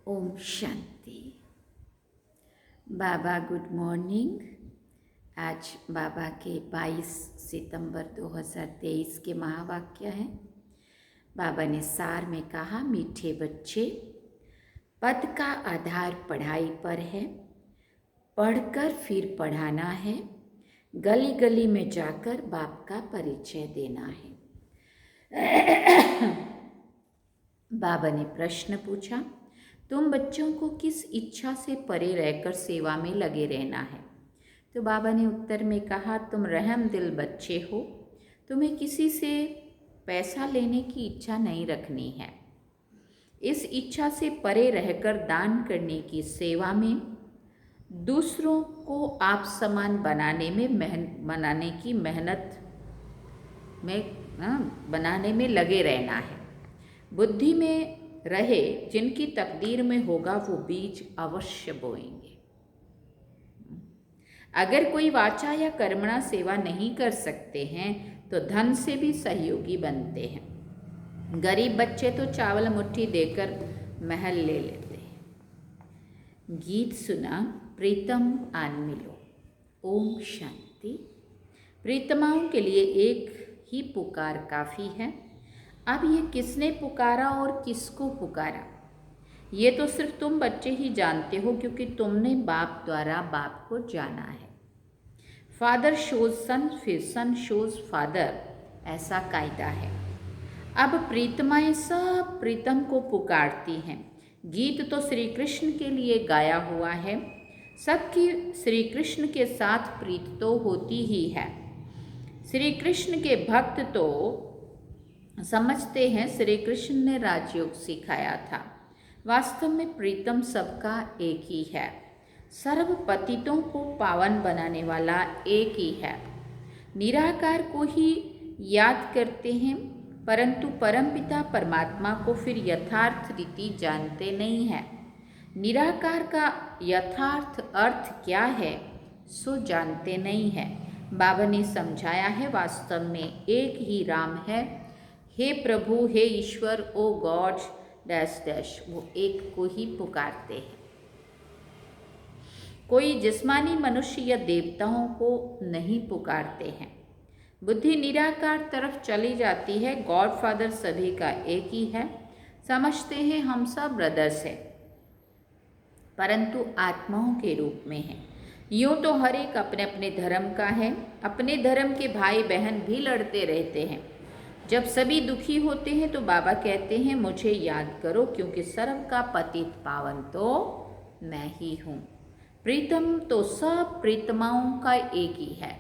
ओम शांति। बाबा good morning. आज बाबा के 22 सितंबर 2023 के महावाक्य हैं। बाबा ने सार में कहा, मीठे बच्चे, पद का आधार पढ़ाई पर है, पढ़कर फिर पढ़ाना है, गली गली में जाकर बाप का परिचय देना है। बाबा ने प्रश्न पूछा, तुम बच्चों को किस इच्छा से परे रहकर सेवा में लगे रहना है? तो बाबा ने उत्तर में कहा, तुम रहम दिल बच्चे हो, तुम्हें किसी से पैसा लेने की इच्छा नहीं रखनी है। इस इच्छा से परे रहकर दान करने की सेवा में, दूसरों को आप समान बनाने में लगे रहना है। बुद्धि में रहे, जिनकी तकदीर में होगा वो बीज अवश्य बोएंगे। अगर कोई वाचा या कर्मणा सेवा नहीं कर सकते हैं तो धन से भी सहयोगी बनते हैं। गरीब बच्चे तो चावल मुट्ठी देकर महल ले लेते हैं। गीत सुना, प्रीतम आन मिलो। ओम शांति। प्रीतमाओं के लिए एक ही पुकार काफ़ी है। अब ये किसने पुकारा और किसको पुकारा, ये तो सिर्फ तुम बच्चे ही जानते हो, क्योंकि तुमने बाप द्वारा बाप को जाना है। फादर शोज सन, फिर सन शोज फादर, ऐसा कायदा है। अब प्रीतमाएं सब प्रीतम को पुकारती हैं। गीत तो श्री कृष्ण के लिए गाया हुआ है। सबकी श्री कृष्ण के साथ प्रीत तो होती ही है। श्री कृष्ण के भक्त तो समझते हैं श्री कृष्ण ने राजयोग सिखाया था। वास्तव में प्रीतम सबका एक ही है। सर्व पतितों को पावन बनाने वाला एक ही है। निराकार को ही याद करते हैं, परंतु परमपिता परमात्मा को फिर यथार्थ रीति जानते नहीं है। निराकार का यथार्थ अर्थ क्या है सो जानते नहीं है। बाबा ने समझाया है, वास्तव में एक ही राम है। हे प्रभु, हे ईश्वर, ओ गॉड डैश डैश, वो एक को ही पुकारते हैं। कोई जिस्मानी मनुष्य या देवताओं को नहीं पुकारते हैं। बुद्धि निराकार तरफ चली जाती है। गॉड फादर सभी का एक ही है। समझते हैं हम सब ब्रदर्स हैं, परंतु आत्माओं के रूप में हैं। यूँ तो हर एक अपने अपने धर्म का है। अपने धर्म के भाई बहन भी लड़ते रहते हैं। जब सभी दुखी होते हैं तो बाबा कहते हैं, मुझे याद करो, क्योंकि सर्व का पतित पावन तो मैं ही हूँ। प्रीतम तो सब प्रीतमाओं का एक ही है।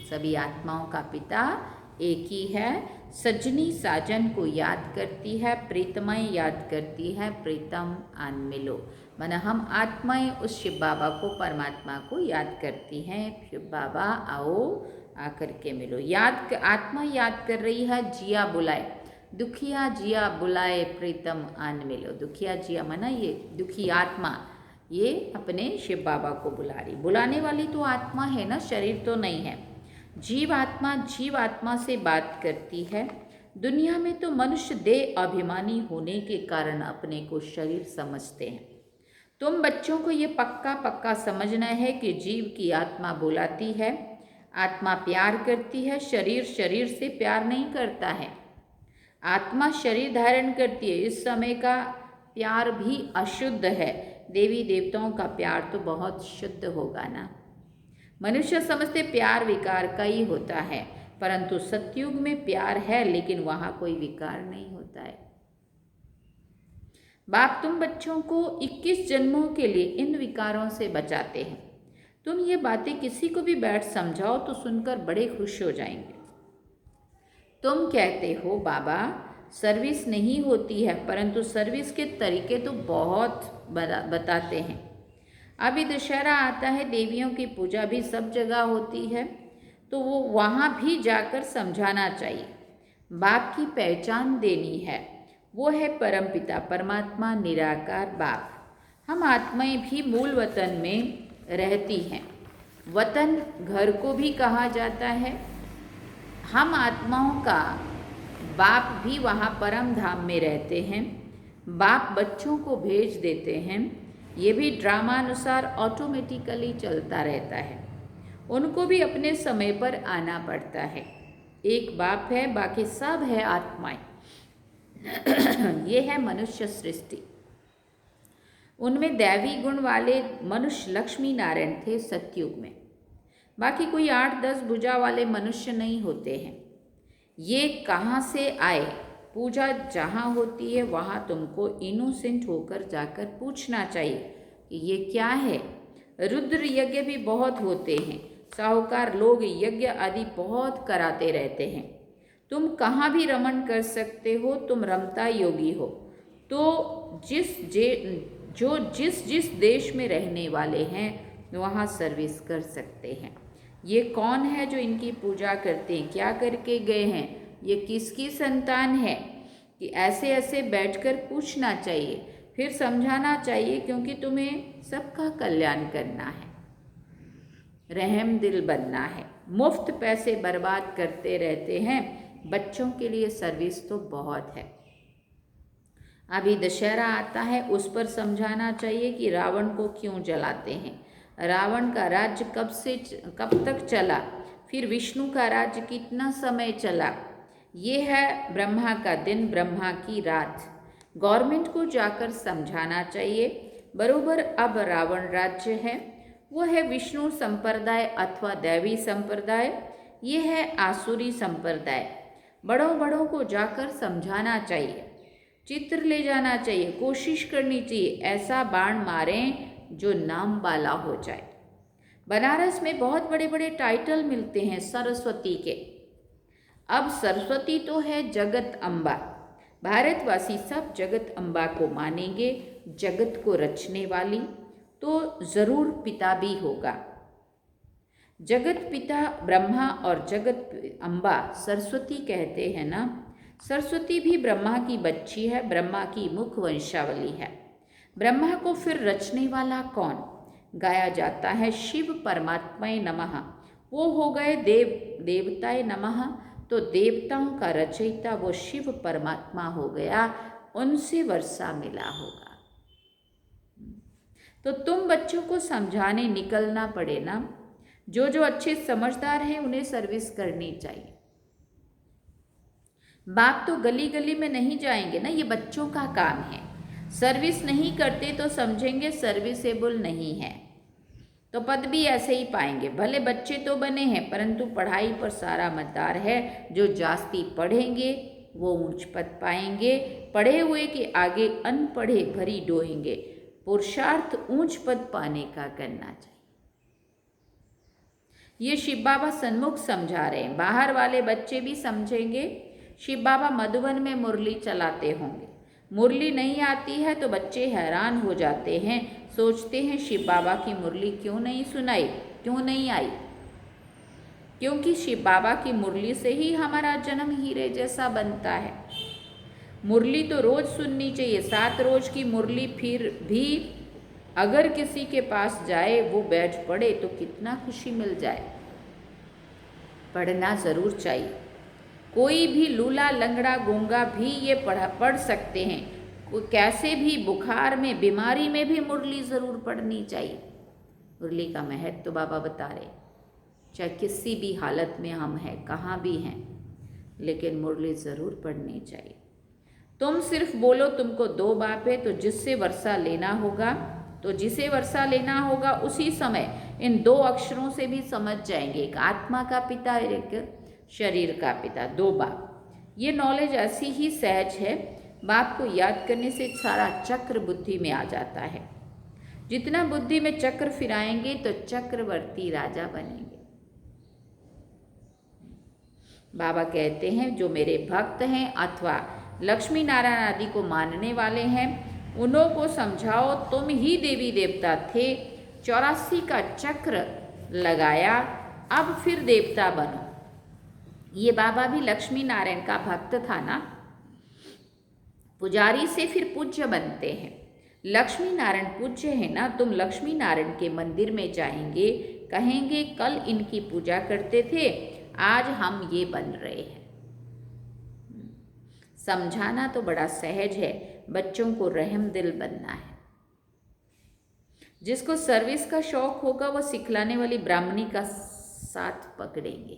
सभी आत्माओं का पिता एक ही है। सजनी साजन को याद करती है, प्रीतमाएँ याद करती है, प्रीतम आन मिलो। माना हम आत्माएं उस शिव बाबा को, परमात्मा को याद करती हैं, शिव बाबा आओ आकर के मिलो। आत्मा याद कर रही है, जिया बुलाए, दुखिया जिया बुलाए, प्रीतम आन मिलो। दुखिया जिया माना ये दुखी आत्मा, ये अपने शिव बाबा को बुला रही। बुलाने वाली तो आत्मा है ना, शरीर तो नहीं है। जीव आत्मा से बात करती है। दुनिया में तो मनुष्य देह अभिमानी होने के कारण अपने को शरीर समझते हैं। तुम बच्चों को ये पक्का समझना है कि जीव की आत्मा बुलाती है, आत्मा प्यार करती है, शरीर से प्यार नहीं करता है। आत्मा शरीर धारण करती है। इस समय का प्यार भी अशुद्ध है, देवी देवताओं का प्यार तो बहुत शुद्ध होगा ना। मनुष्य समझते प्यार विकार का ही होता है, परंतु सतयुग में प्यार है, लेकिन वहाँ कोई विकार नहीं होता है। बाप तुम बच्चों को 21 जन्मों के लिए इन विकारों से बचाते हैं। तुम ये बातें किसी को भी बैठ समझाओ तो सुनकर बड़े खुश हो जाएंगे। तुम कहते हो बाबा सर्विस नहीं होती है, परंतु सर्विस के तरीके तो बहुत बताते हैं। अभी दशहरा आता है, देवियों की पूजा भी सब जगह होती है, तो वो वहाँ भी जाकर समझाना चाहिए। बाप की पहचान देनी है, वो है परमपिता परमात्मा निराकार बाप। हम आत्माएं भी मूल वतन में रहती हैं। वतन घर को भी कहा जाता है। हम आत्माओं का बाप भी वहाँ परम धाम में रहते हैं। बाप बच्चों को भेज देते हैं, ये भी ड्रामानुसार ऑटोमेटिकली चलता रहता है। उनको भी अपने समय पर आना पड़ता है। एक बाप है, बाकी सब है आत्माएं। ये है मनुष्य सृष्टि। उनमें दैवी गुण वाले मनुष्य लक्ष्मी नारायण थे सतयुग में। बाकी कोई 8-10 भुजा वाले मनुष्य नहीं होते हैं। ये कहाँ से आए? पूजा जहाँ होती है वहाँ तुमको इनोसेंट होकर जाकर पूछना चाहिए कि ये क्या है। रुद्र यज्ञ भी बहुत होते हैं, साहूकार लोग यज्ञ आदि बहुत कराते रहते हैं। तुम कहाँ भी रमन कर सकते हो, तुम रमता योगी हो। तो जिस देश में रहने वाले हैं वहाँ सर्विस कर सकते हैं। ये कौन है जो इनकी पूजा करते हैं, क्या करके गए हैं, ये किसकी संतान है, कि ऐसे ऐसे बैठकर पूछना चाहिए, फिर समझाना चाहिए, क्योंकि तुम्हें सबका कल्याण करना है, रहम दिल बनना है। मुफ्त पैसे बर्बाद करते रहते हैं। बच्चों के लिए सर्विस तो बहुत है। अभी दशहरा आता है, उस पर समझाना चाहिए कि रावण को क्यों जलाते हैं, रावण का राज्य कब तक चला, फिर विष्णु का राज्य कितना समय चला। ये है ब्रह्मा का दिन, ब्रह्मा की रात। गवर्नमेंट को जाकर समझाना चाहिए। बरोबर अब रावण राज्य है, वो है विष्णु संप्रदाय अथवा दैवी संप्रदाय, ये है आसुरी संप्रदाय। बड़ों को जाकर समझाना चाहिए, चित्र ले जाना चाहिए, कोशिश करनी चाहिए ऐसा बाण मारें जो नाम वाला हो जाए। बनारस में बहुत बड़े बड़े टाइटल मिलते हैं सरस्वती के। अब सरस्वती तो है जगत अम्बा, भारतवासी सब जगत अम्बा को मानेंगे। जगत को रचने वाली तो ज़रूर पिता भी होगा। जगत पिता ब्रह्मा और जगत अम्बा सरस्वती कहते हैं ना। सरस्वती भी ब्रह्मा की बच्ची है, ब्रह्मा की मुख वंशावली है। ब्रह्मा को फिर रचने वाला कौन? गाया जाता है शिव परमात्माय नमः। वो हो गए देवताय नमः, तो देवताओं का रचयिता वो शिव परमात्मा हो गया, उनसे वर्षा मिला होगा। तो तुम बच्चों को समझाने निकलना पड़े ना। जो अच्छे समझदार हैं उन्हें सर्विस करनी चाहिए। बाप तो गली गली में नहीं जाएंगे ना, ये बच्चों का काम है। सर्विस नहीं करते तो समझेंगे सर्विसेबल नहीं है, तो पद भी ऐसे ही पाएंगे। भले बच्चे तो बने हैं, परंतु पढ़ाई पर सारा मदार है। जो जास्ती पढ़ेंगे वो ऊंच पद पाएंगे। पढ़े हुए के आगे अनपढ़े भरी डोएंगे। पुरुषार्थ ऊंच पद पाने का करना चाहिए। ये शिव बाबा सन्मुख समझा रहे हैं, बाहर वाले बच्चे भी समझेंगे। शिव बाबा मधुबन में मुरली चलाते होंगे, मुरली नहीं आती है तो बच्चे हैरान हो जाते हैं, सोचते हैं शिव बाबा की मुरली क्यों नहीं सुनाई, क्यों नहीं आई। क्योंकि शिव बाबा की मुरली से ही हमारा जन्म हीरे जैसा बनता है। मुरली तो रोज सुननी चाहिए, 7 रोज की मुरली फिर भी अगर किसी के पास जाए, वो बैठ पढ़े तो कितना खुशी मिल जाए। पढ़ना ज़रूर चाहिए। कोई भी लूला लंगड़ा गूंगा भी ये पढ़ सकते हैं। कैसे भी बुखार में, बीमारी में भी मुरली ज़रूर पढ़नी चाहिए। मुरली का महत्व तो बाबा बता रहे, चाहे किसी भी हालत में हम हैं, कहाँ भी हैं, लेकिन मुरली ज़रूर पढ़नी चाहिए। तुम सिर्फ बोलो तुमको 2 बाप है, तो जिससे वर्षा लेना होगा, तो जिसे वर्षा लेना होगा उसी समय इन 2 अक्षरों से भी समझ जाएंगे। एक आत्मा का पिता, एक शरीर का पिता, 2 बाप। ये नॉलेज ऐसी ही सहज है, बाप को याद करने से सारा चक्र बुद्धि में आ जाता है। जितना बुद्धि में चक्र फिराएंगे तो चक्रवर्ती राजा बनेंगे। बाबा कहते हैं जो मेरे भक्त हैं अथवा लक्ष्मी नारायण आदि को मानने वाले हैं, उन्हों को समझाओ तुम ही देवी देवता थे, 84 का चक्र लगाया, अब फिर देवता बनो। ये बाबा भी लक्ष्मी नारायण का भक्त था ना। पुजारी से फिर पूज्य बनते हैं। लक्ष्मी नारायण पूज्य है ना, तुम लक्ष्मी नारायण के मंदिर में जाएंगे, कहेंगे कल इनकी पूजा करते थे, आज हम ये बन रहे हैं। समझाना तो बड़ा सहज है, बच्चों को रहम दिल बनना है। जिसको सर्विस का शौक होगा वो सिखलाने वाली ब्राह्मणी का साथ पकड़ेंगे।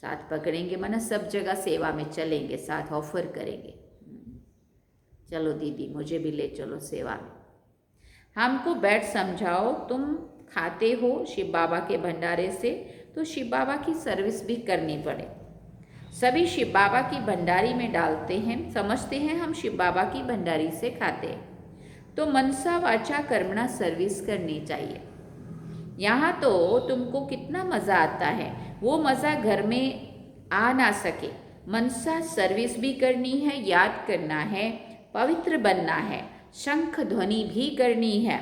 साथ पकड़ेंगे माना सब जगह सेवा में चलेंगे, साथ ऑफर करेंगे, चलो दीदी मुझे भी ले चलो सेवा में। हमको बैठ समझाओ, तुम खाते हो शिव बाबा के भंडारे से, तो शिव बाबा की सर्विस भी करनी पड़े। सभी शिव बाबा की भंडारी में डालते हैं, समझते हैं हम शिव बाबा की भंडारी से खाते हैं, तो मनसा वाचा कर्मणा सर्विस करनी चाहिए। यहाँ तो तुमको कितना मज़ा आता है, वो मज़ा घर में आ ना सके। मनसा सर्विस भी करनी है, याद करना है, पवित्र बनना है, शंख ध्वनि भी करनी है।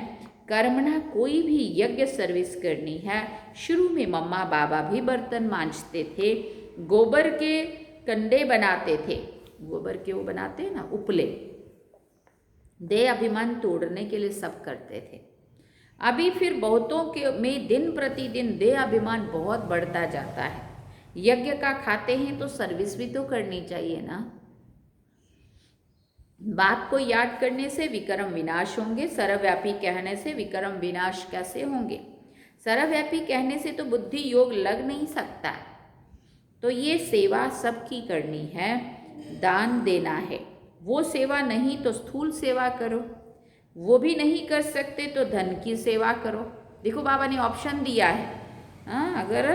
कर्मणा कोई भी यज्ञ सर्विस करनी है। शुरू में मम्मा बाबा भी बर्तन मांजते थे, गोबर के कंडे बनाते थे, गोबर के वो बनाते हैं ना उपले, देह अभिमान तोड़ने के लिए सब करते थे। अभी फिर बहुतों के में दिन प्रतिदिन देह अभिमान बहुत बढ़ता जाता है। यज्ञ का खाते हैं तो सर्विस भी तो करनी चाहिए ना। बाप को याद करने से विक्रम विनाश होंगे, सर्वव्यापी कहने से विक्रम विनाश कैसे होंगे। सर्वव्यापी कहने से तो बुद्धि योग लग नहीं सकता। तो ये सेवा सबकी करनी है, दान देना है। वो सेवा नहीं तो स्थूल सेवा करो, वो भी नहीं कर सकते तो धन की सेवा करो। देखो बाबा ने ऑप्शन दिया है, हाँ, अगर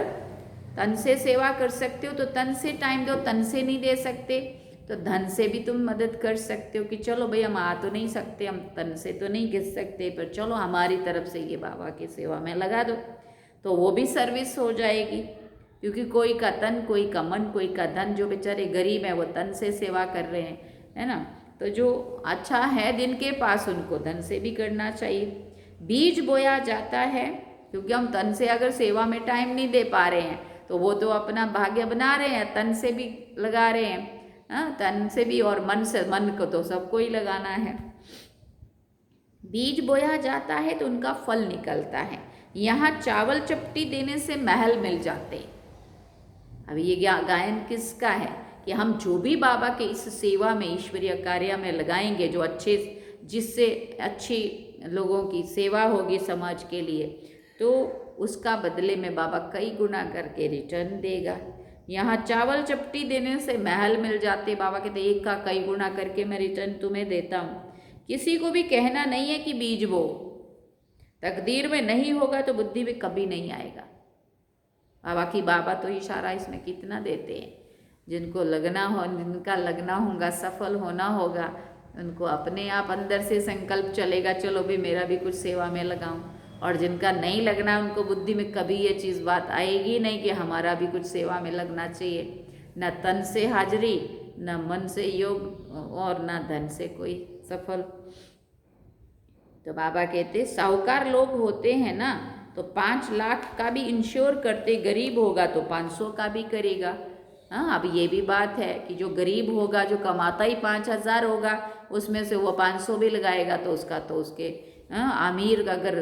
तन से सेवा कर सकते हो तो तन से टाइम दो, तन से नहीं दे सकते तो धन से भी तुम मदद कर सकते हो कि चलो भाई हम आ तो नहीं सकते, हम तन से तो नहीं गिर सकते, पर चलो हमारी तरफ से ये बाबा की सेवा में लगा दो, तो वो भी सर्विस हो जाएगी। क्योंकि कोई का तन, कोई का मन, कोई का धन, जो बेचारे गरीब हैं वो तन से सेवा कर रहे हैं, है ना। तो जो अच्छा है जिनके पास उनको धन से भी करना चाहिए। बीज बोया जाता है, क्योंकि हम तन से अगर सेवा में टाइम नहीं दे पा रहे हैं तो वो तो अपना भाग्य बना रहे हैं, तन से भी लगा रहे हैं, हाँ, तन से भी और मन से, मन को तो सबको ही लगाना है। बीज बोया जाता है तो उनका फल निकलता है। यहाँ चावल चपटी देने से महल मिल जाते हैं। अब ये गायन किसका है कि हम जो भी बाबा के इस सेवा में, ईश्वरीय कार्य में लगाएंगे, जो अच्छे, जिससे अच्छी लोगों की सेवा होगी समाज के लिए, तो उसका बदले में बाबा कई गुना करके रिटर्न देगा। यहाँ चावल चपटी देने से महल मिल जाते, बाबा कहते एक का कई गुना करके मैं रिटर्न तुम्हें देता हूँ। किसी को भी कहना नहीं है कि बीज बो, तकदीर में नहीं होगा तो बुद्धि में कभी नहीं आएगा। बाबा तो इशारा इसमें कितना देते हैं। जिनको लगना हो, जिनका लगना होगा, सफल होना होगा, उनको अपने आप अंदर से संकल्प चलेगा, चलो भाई मेरा भी कुछ सेवा में लगाऊं, और जिनका नहीं लगना है उनको बुद्धि में कभी ये चीज़ बात आएगी नहीं कि हमारा भी कुछ सेवा में लगना चाहिए। न तन से हाजिरी, न मन से योग और न धन से कोई सफल। तो बाबा कहते साहूकार लोग होते हैं ना तो 5 लाख का भी इंश्योर करते, गरीब होगा तो 500 का भी करेगा। हाँ, अब ये भी बात है कि जो गरीब होगा, जो कमाता ही 5,000 होगा, उसमें से वो 500 भी लगाएगा तो उसका तो उसके अमीर अगर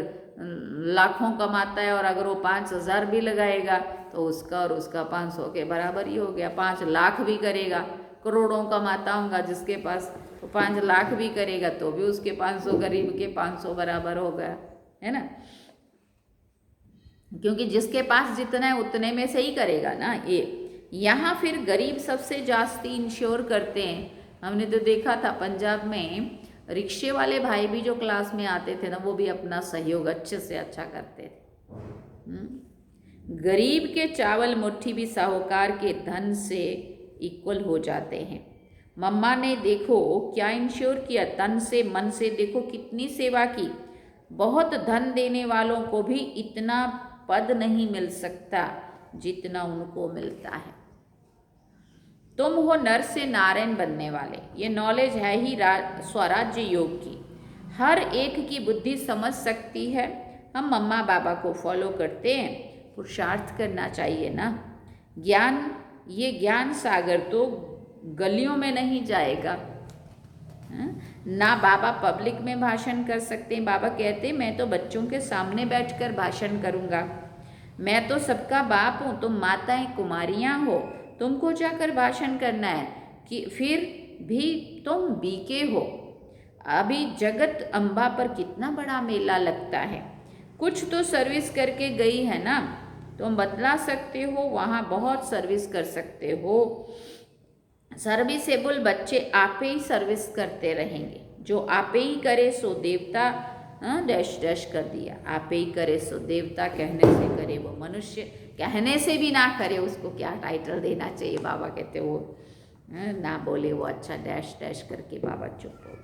लाखों कमाता है और अगर वो 5,000 भी लगाएगा तो उसका और उसका 500 के बराबर ही हो गया। 5 लाख भी करेगा, करोड़ों कमाता होगा जिसके पास, तो 5 लाख भी करेगा तो भी उसके 500 गरीब के 500 बराबर हो गया, है ना। क्योंकि जिसके पास जितना है उतने में से ही करेगा ना ये। यहाँ फिर गरीब सबसे जास्ती इंश्योर करते हैं। हमने तो देखा था पंजाब में रिक्शे वाले भाई भी जो क्लास में आते थे ना, वो भी अपना सहयोग अच्छे से अच्छा करते थे। गरीब के चावल मुट्ठी भी साहूकार के धन से इक्वल हो जाते हैं। मम्मा ने देखो क्या इंश्योर किया, तन से मन से देखो कितनी सेवा की। बहुत धन देने वालों को भी इतना पद नहीं मिल सकता जितना उनको मिलता है। तुम हो नर से नारायण बनने वाले, ये नॉलेज है ही स्वराज्य योग की। हर एक की बुद्धि समझ सकती है। हम मम्मा बाबा को फॉलो करते हैं, पुरुषार्थ करना चाहिए ना। ज्ञान, ये ज्ञान सागर तो गलियों में नहीं जाएगा ना। बाबा पब्लिक में भाषण कर सकते हैं। बाबा कहते मैं तो बच्चों के सामने बैठकर भाषण करूँगा। मैं तो सबका बाप हूँ, तुम माताएं कुमारियाँ हो, तुमको जाकर भाषण करना है कि फिर भी तुम बीके हो। अभी जगत अम्बा पर कितना बड़ा मेला लगता है, कुछ तो सर्विस करके गई है ना, तुम बतला सकते हो, वहाँ बहुत सर्विस कर सकते हो। सर्विसेबल बच्चे आपे ही सर्विस करते रहेंगे। जो आपे ही करे सो देवता, डैश डैश कर दिया, आपे ही करे सो देवता, कहने से करे वो मनुष्य, कहने से भी ना करे उसको क्या टाइटल देना चाहिए। बाबा कहते वो ना बोले वो अच्छा, डैश डैश करके बाबा चुप हो।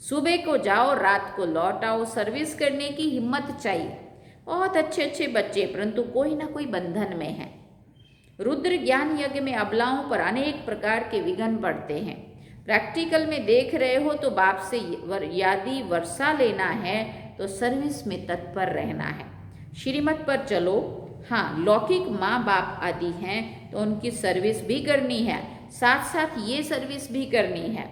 सुबह को जाओ रात को लौट आओ, सर्विस करने की हिम्मत चाहिए। बहुत अच्छे अच्छे बच्चे परंतु कोई ना कोई बंधन में है। रुद्र ज्ञान यज्ञ में अबलाओं पर अनेक प्रकार के विघ्न पड़ते हैं। प्रैक्टिकल में देख रहे हो तो बाप से यदि वर्षा लेना है तो सर्विस में तत्पर रहना है। श्रीमत पर चलो। हाँ, लौकिक माँ बाप आदि हैं तो उनकी सर्विस भी करनी है, साथ साथ ये सर्विस भी करनी है।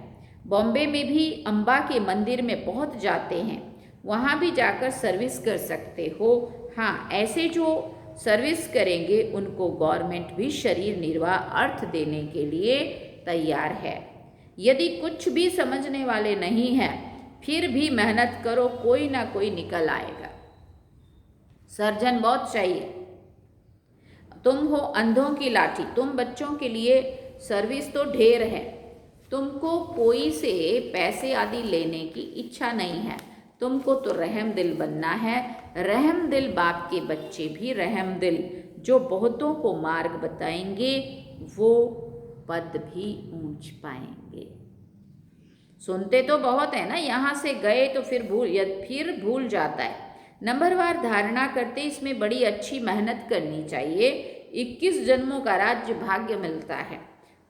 बॉम्बे में भी अम्बा के मंदिर में बहुत जाते हैं, वहाँ भी जाकर सर्विस कर सकते हो। हाँ, ऐसे जो सर्विस करेंगे उनको गवर्नमेंट भी शरीर निर्वाह अर्थ देने के लिए तैयार है। यदि कुछ भी समझने वाले नहीं हैं फिर भी मेहनत करो, कोई ना कोई निकल आएगा। सर्जन बहुत चाहिए। तुम हो अंधों की लाठी, तुम बच्चों के लिए सर्विस तो ढेर है, तुमको कोई से पैसे आदि लेने की इच्छा नहीं है। तुमको तो रहम दिल बनना है। रहम दिल बाप के बच्चे भी रहम दिल, जो बहुतों को मार्ग बताएंगे वो पद भी ऊंच पाएंगे। सुनते तो बहुत है ना, यहाँ से गए तो फिर भूल जाता है। नंबरवार धारणा करते इसमें बड़ी अच्छी मेहनत करनी चाहिए। 21 जन्मों का राज्य भाग्य मिलता है,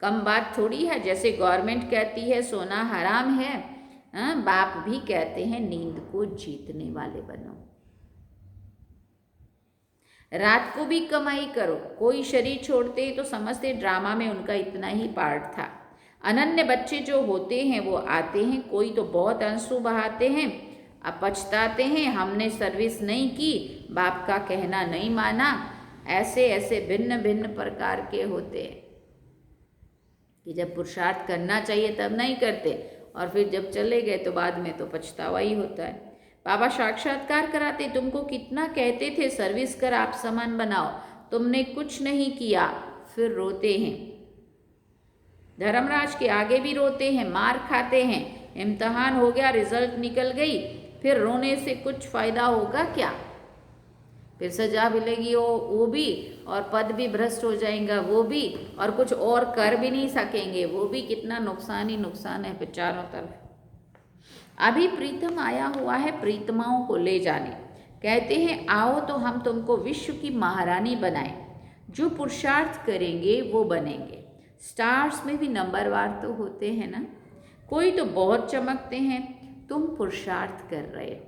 कम बात थोड़ी है। जैसे गवर्नमेंट कहती है सोना हराम है, बाप भी कहते हैं नींद को जीतने वाले बनो। रात को भी कमाई करो। कोई शरीर छोड़ते तो समझते ड्रामा में उनका इतना ही पार्ट था। अनन्य बच्चे जो होते हैं वो आते हैं, कोई तो बहुत आंसू बहाते हैं, अब पछताते हैं हमने सर्विस नहीं की, बाप का कहना नहीं माना। ऐसे ऐसे भिन्न भिन्न प्रकार के होते हैं कि जब पुरुषार्थ करना चाहिए तब नहीं करते, और फिर जब चले गए तो बाद में तो पछतावा ही होता है। बाबा साक्षात्कार कराते, तुमको कितना कहते थे सर्विस कर आप समान बनाओ, तुमने कुछ नहीं किया, फिर रोते हैं। धर्मराज के आगे भी रोते हैं, मार खाते हैं। इम्तिहान हो गया, रिजल्ट निकल गई, फिर रोने से कुछ फायदा होगा क्या? फिर सजा मिलेगी वो भी, और पद भी भ्रष्ट हो जाएगा वो भी, और कुछ और कर भी नहीं सकेंगे वो भी। कितना नुकसान ही नुकसान है चारों तरफ। अभी प्रीतम आया हुआ है प्रीतमाओं को ले जाने। कहते हैं आओ तो हम तुमको विश्व की महारानी बनाएं, जो पुरुषार्थ करेंगे वो बनेंगे। स्टार्स में भी नंबरवार तो होते हैं ना, कोई तो बहुत चमकते हैं, तुम पुरुषार्थ कर रहे हो।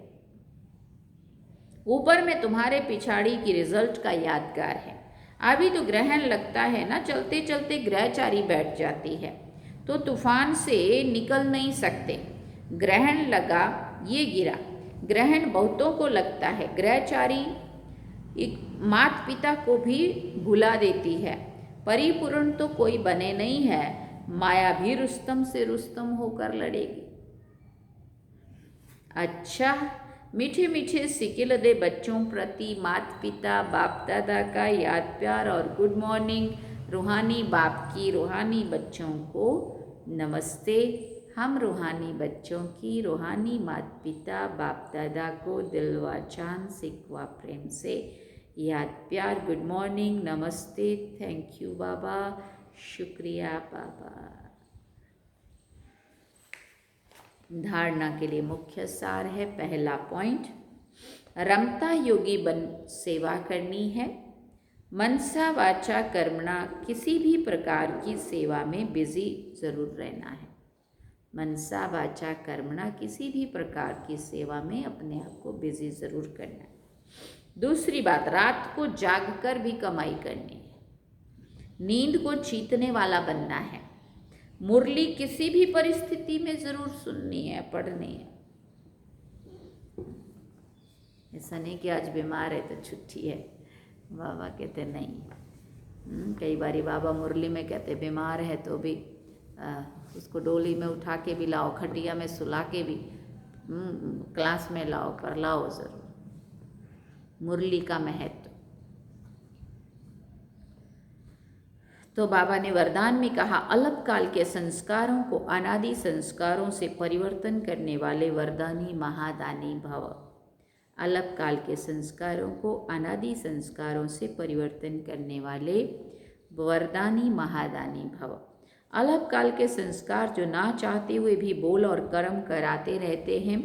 ऊपर में तुम्हारे पिछाड़ी की रिजल्ट का यादगार है। अभी तो ग्रहण लगता है ना, चलते चलते ग्रहचारी बैठ जाती है तो तूफान से निकल नहीं सकते। ग्रहण लगा ये गिरा। ग्रहण बहुतों को लगता है। ग्रहचारी एक माता पिता को भी भुला देती है। परिपूर्ण तो कोई बने नहीं है, माया भी रुस्तम से रुस्तम होकर लड़ेगी। अच्छा, मीठे मीठे सिकिल दे बच्चों प्रति माता पिता बाप दादा का याद प्यार और गुड मॉर्निंग। रूहानी बाप की रूहानी बच्चों को नमस्ते। हम रूहानी बच्चों की रूहानी माता पिता बाप दादा को दिल व जान सिकवा प्रेम से याद प्यार, गुड मॉर्निंग, नमस्ते, थैंक यू बाबा, शुक्रिया बाबा। धारणा के लिए मुख्य सार है। पहला पॉइंट, रमता योगी बन सेवा करनी है। मनसा वाचा कर्मणा किसी भी प्रकार की सेवा में बिजी जरूर रहना है। मनसा वाचा कर्मणा किसी भी प्रकार की सेवा में अपने आप को बिजी जरूर करना है। दूसरी बात, रात को जागकर भी कमाई करनी है। नींद को जीतने वाला बनना है। मुरली किसी भी परिस्थिति में जरूर सुननी है, पढ़नी है। ऐसा नहीं कि आज बीमार है तो छुट्टी है। बाबा कहते नहीं। कई बारी बाबा मुरली में कहते बीमार है तो भी उसको डोली में उठा के भी लाओ, खटिया में सुला के भी क्लास में लाओ, पर लाओ जरूर। मुरली का महत्व तो बाबा ने वरदान में कहा, अलग काल के संस्कारों को अनादि संस्कारों से परिवर्तन करने वाले वरदानी महादानी भव। अलग काल के संस्कारों को अनादि संस्कारों से परिवर्तन करने वाले वरदानी महादानी भव। अलग काल के संस्कार जो ना चाहते हुए भी बोल और कर्म कराते रहते हैं,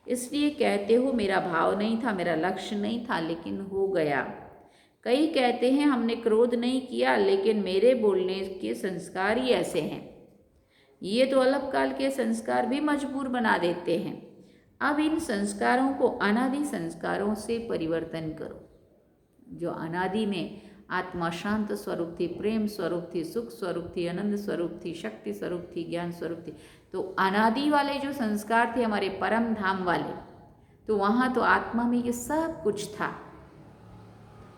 इसलिए कहते हो मेरा भाव नहीं था, मेरा लक्ष्य नहीं था, लेकिन हो गया। कई कहते हैं हमने क्रोध नहीं किया, लेकिन मेरे बोलने के संस्कार ही ऐसे हैं। ये तो अलग काल के संस्कार भी मजबूर बना देते हैं। अब इन संस्कारों को अनादि संस्कारों से परिवर्तन करो। जो अनादि में आत्मा शांत स्वरूप थी, प्रेम स्वरूप थी, सुख स्वरूप थी, आनंद स्वरूप थी, शक्ति स्वरूप थी, ज्ञान स्वरूप थी, तो अनादि वाले जो संस्कार थे हमारे परम धाम वाले, तो वहाँ तो आत्मा में ये सब कुछ था।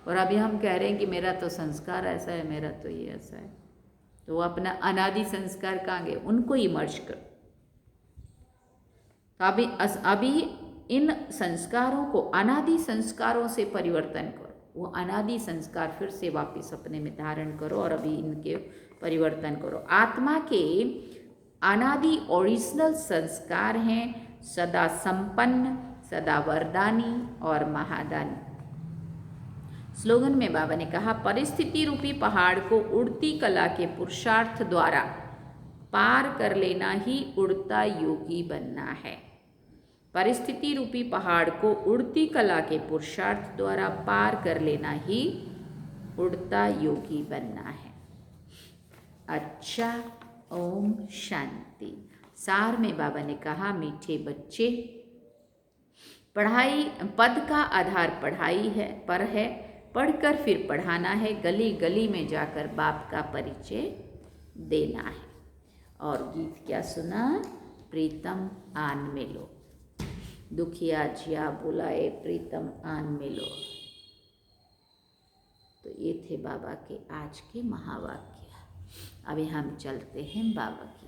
और अभी हम कह रहे हैं कि मेरा तो संस्कार ऐसा है, मेरा तो ये ऐसा है, तो वो अपना अनादि संस्कार कहाँ गए, उनको ही मर्ज करो। तो अभी इन संस्कारों को अनादि संस्कारों से परिवर्तन करो। वो अनादि संस्कार फिर से वापस अपने में धारण करो और अभी इनके परिवर्तन करो। आत्मा के अनादि ओरिजिनल संस्कार हैं सदा संपन्न, सदा वरदानी और महादानी। स्लोगन में बाबा ने कहा, परिस्थिति रूपी पहाड़ को उड़ती कला के पुरुषार्थ द्वारा पार कर लेना ही उड़ता योगी बनना है। परिस्थिति रूपी पहाड़ को उड़ती कला के पुरुषार्थ द्वारा पार कर लेना ही उड़ता योगी बनना है। अच्छा, ओम शांति। सार में बाबा ने कहा, मीठे बच्चे, पढ़ाई पद का आधार पढ़ाई है पर है, पढ़कर फिर पढ़ाना है, गली गली में जाकर बाप का परिचय देना है। और गीत क्या सुना, प्रीतम आन मिलो, दुखिया जिया बुलाए प्रीतम आन मिलो। तो ये थे बाबा के आज के महावाक्य। अभी हम चलते हैं बाबा की